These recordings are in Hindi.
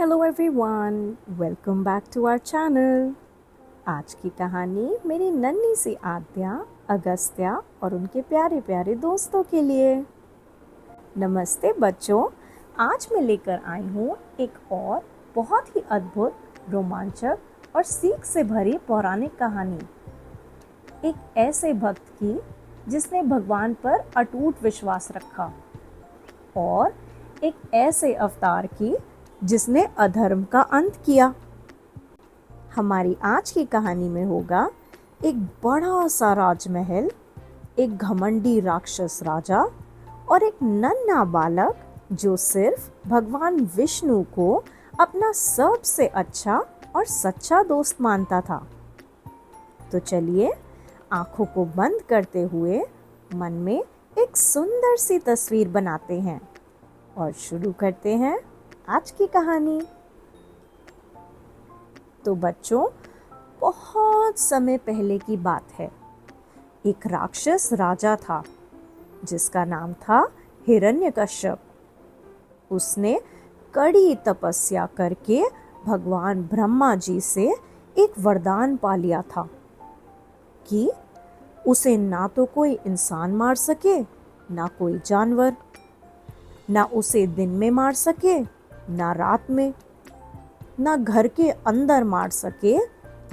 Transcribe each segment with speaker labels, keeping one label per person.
Speaker 1: Hello everyone, welcome back to our channel. आज की कहानी मेरी नन्ही सी आद्या, अगस्त्या और उनके प्यारे प्यारे दोस्तों के लिए। नमस्ते बच्चों, आज मैं लेकर आई हूँ एक और बहुत ही अद्भुत, रोमांचक और सीख से भरी पौराणिक कहानी। एक ऐसे भक्त की जिसने भगवान पर अटूट विश्वास रखा और एक ऐसे अवतार की जिसने अधर्म का अंत किया। हमारी आज की कहानी में होगा एक बड़ा सा राजमहल, एक घमंडी राक्षस राजा और एक नन्हा बालक जो सिर्फ भगवान विष्णु को अपना सबसे अच्छा और सच्चा दोस्त मानता था। तो चलिए आंखों को बंद करते हुए मन में एक सुंदर सी तस्वीर बनाते हैं और शुरू करते हैं आज की कहानी। तो बच्चों, बहुत समय पहले की बात है। एक राक्षस राजा था जिसका नाम था हिरण्यकश्यप। उसने कड़ी तपस्या करके भगवान ब्रह्मा जी से एक वरदान पा लिया था कि उसे ना तो कोई इंसान मार सके, ना कोई जानवर, ना उसे दिन में मार सके ना रात में, ना घर के अंदर मार सके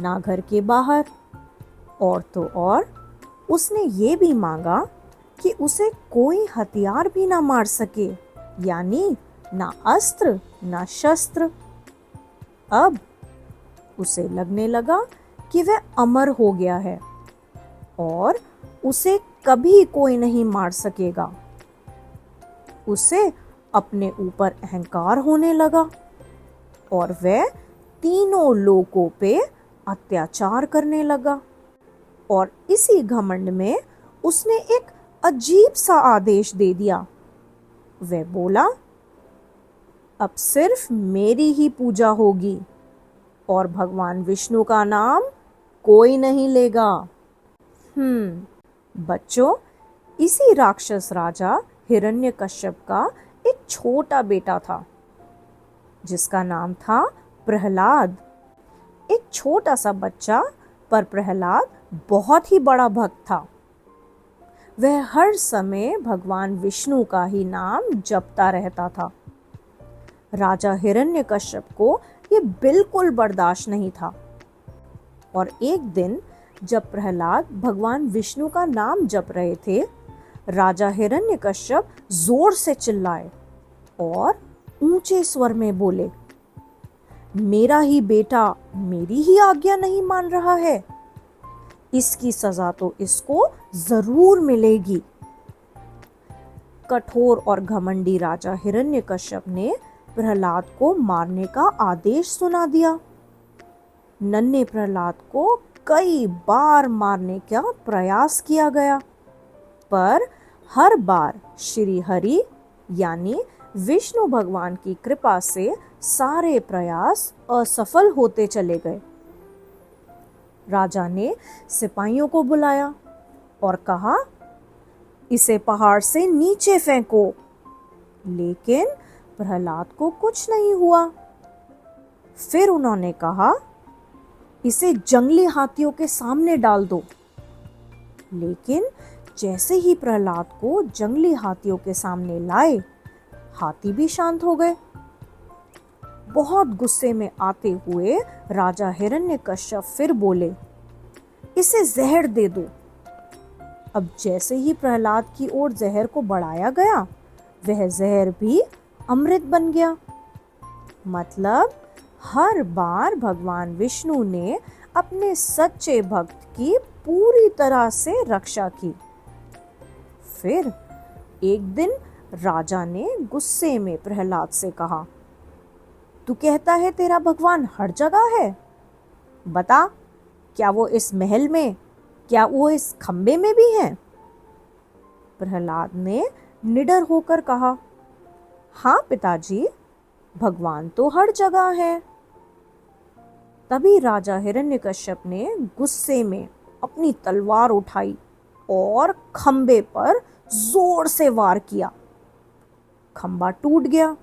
Speaker 1: ना घर के बाहर। और तो और उसने ये भी मांगा कि उसे कोई हथियार भी ना मार सके, यानी ना अस्त्र ना शस्त्र। अब उसे लगने लगा कि वह अमर हो गया है और उसे कभी कोई नहीं मार सकेगा। उसे अपने ऊपर अहंकार होने लगा और वह तीनों लोकों पे अत्याचार करने लगा। और इसी घमंड में उसने एक अजीब सा आदेश दे दिया। वह बोला, अब सिर्फ मेरी ही पूजा होगी और भगवान विष्णु का नाम कोई नहीं लेगा। बच्चों, इसी राक्षस राजा हिरण्यकश्यप का एक छोटा बेटा था जिसका नाम था प्रहलाद। एक छोटा सा बच्चा, पर प्रहलाद बहुत ही बड़ा भक्त था। वह हर समय भगवान विष्णु का ही नाम जपता रहता था। राजा हिरण्यकश्यप को यह बिल्कुल बर्दाश्त नहीं था और एक दिन जब प्रहलाद भगवान विष्णु का नाम जप रहे थे, राजा हिरण्यकश्यप जोर से चिल्लाए और ऊंचे स्वर में बोले, मेरा ही बेटा मेरी ही आज्ञा नहीं मान रहा है, इसकी सजा तो इसको जरूर मिलेगी। कठोर और घमंडी राजा हिरण्यकश्यप ने प्रहलाद को मारने का आदेश सुना दिया। नन्हे प्रहलाद को कई बार मारने का प्रयास किया गया, पर हर बार श्री हरि यानी विष्णु भगवान की कृपा से सारे प्रयास असफल होते चले गए। राजा ने सिपाहियों को बुलाया और कहा, इसे पहाड़ से नीचे फेंको। लेकिन प्रहलाद को कुछ नहीं हुआ। फिर उन्होंने कहा, इसे जंगली हाथियों के सामने डाल दो। लेकिन जैसे ही प्रहलाद को जंगली हाथियों के सामने लाए, हाथी भी शांत हो गए। बहुत गुस्से में आते हुए राजा हिरण्यकश्यप फिर बोले, इसे जहर दे दो। अब जैसे ही प्रहलाद की ओर जहर को बढ़ाया गया, वह जहर भी अमृत बन गया। मतलब हर बार भगवान विष्णु ने अपने सच्चे भक्त की पूरी तरह से रक्षा की। फिर एक दिन राजा ने गुस्से में प्रहलाद से कहा, तू कहता है तेरा भगवान हर जगह है, बता क्या वो इस महल में, क्या वो इस खंबे में भी है? प्रहलाद ने निडर होकर कहा, हाँ पिताजी, भगवान तो हर जगह है। तभी राजा हिरण्यकश्यप ने गुस्से में अपनी तलवार उठाई और खंबे पर जोर से वार किया। खंबा टूट गया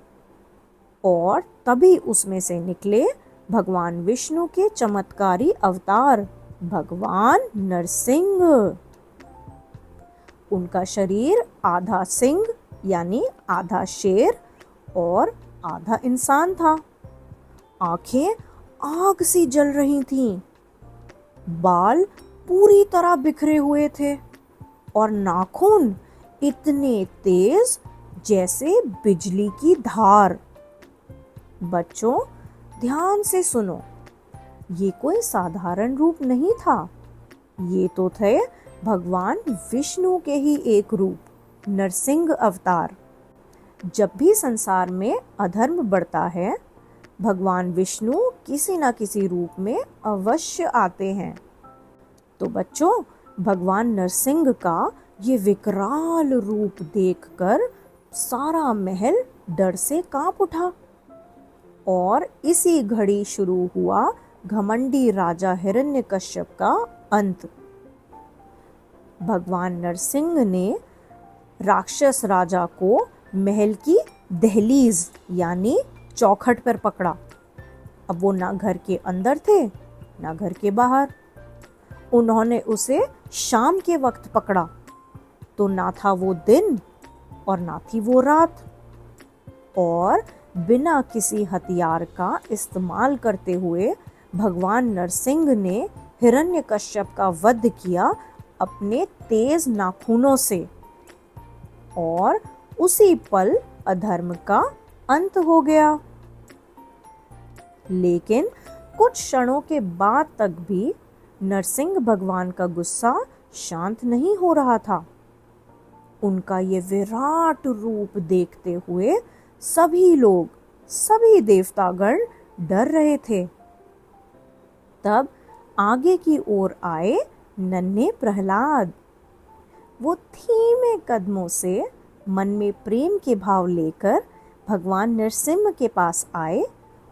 Speaker 1: और तभी उसमें से निकले भगवान विष्णु के चमत्कारी अवतार भगवान नरसिंह। उनका शरीर आधा सिंह यानी आधा शेर और आधा इंसान था। आंखें आग सी जल रही थीं, बाल पूरी तरह बिखरे हुए थे और नाखून इतने तेज जैसे बिजली की धार। बच्चों, ध्यान से सुनो, ये कोई साधारण रूप नहीं था। ये तो थे भगवान विष्णु के ही एक रूप, नरसिंह अवतार। जब भी संसार में अधर्म बढ़ता है, भगवान विष्णु किसी न किसी रूप में अवश्य आते हैं। तो बच्चों, भगवान नरसिंह का ये विकराल रूप देखकर सारा महल डर से कांप उठा और इसी घड़ी शुरू हुआ घमंडी राजा हिरण्यकश्यप का अंत। भगवान नरसिंह ने राक्षस राजा को महल की दहलीज यानी चौखट पर पकड़ा। अब वो ना घर के अंदर थे ना घर के बाहर। उन्होंने उसे शाम के वक्त पकड़ा, तो ना था वो दिन और ना थी वो रात। और बिना किसी हथियार का इस्तेमाल करते हुए भगवान नरसिंह ने हिरण्यकश्यप का वध किया अपने तेज नाखूनों से, और उसी पल अधर्म का अंत हो गया। लेकिन कुछ क्षणों के बाद तक भी नरसिंह भगवान का गुस्सा शांत नहीं हो रहा था। उनका ये विराट रूप देखते हुए सभी लोग, सभी देवतागण डर रहे थे। तब आगे की ओर आए नन्हे प्रहलाद। वो धीमे कदमों से मन में प्रेम के भाव लेकर भगवान नरसिंह के पास आए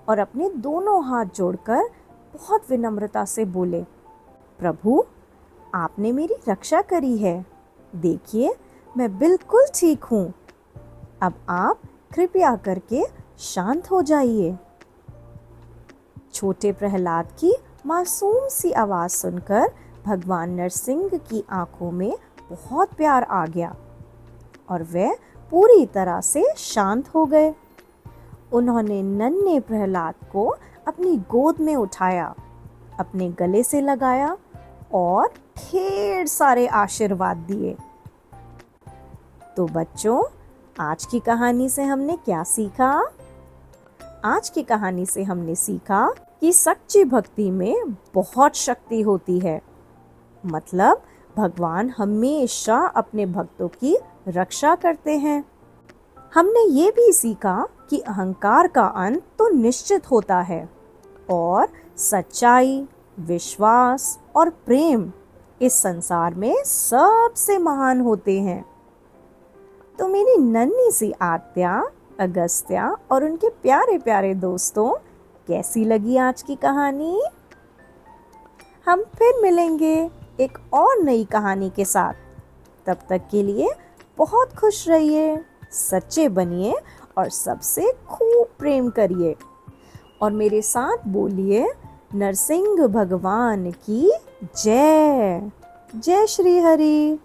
Speaker 1: और अपने दोनों हाथ जोड़कर बहुत विनम्रता से बोले, प्रभु, आपने मेरी रक्षा करी है। देखिए, मैं बिल्कुल ठीक हूँ। अब आप कृपया करके शांत हो जाइए। छोटे प्रहलाद की मासूम सी आवाज सुनकर भगवान नरसिंह की आंखों में बहुत प्यार आ गया और वे पूरी तरह से शांत हो गए। उन्होंने नन्हे प्रहलाद को अपनी गोद में उठाया, अपने गले से लगाया और ढेर सारे आशीर्वाद दिए। तो बच्चों, आज की कहानी से हमने क्या सीखा? आज की कहानी से हमने सीखा कि सच्ची भक्ति में बहुत शक्ति होती है। मतलब भगवान हमेशा अपने भक्तों की रक्षा करते हैं। हमने ये भी सीखा कि अहंकार का अंत तो निश्चित होता है और सच्चाई, विश्वास और प्रेम इस संसार में सबसे महान होते हैं। तो मेरी नन्ही सी आत्या, अगस्त्या और उनके प्यारे प्यारे दोस्तों, कैसी लगी आज की कहानी? हम फिर मिलेंगे एक और नई कहानी के साथ। तब तक के लिए बहुत खुश रहिए, सच्चे बनिए और सबसे खूब प्रेम करिए। और मेरे साथ बोलिए, नरसिंह भगवान की जय। जय श्री हरि।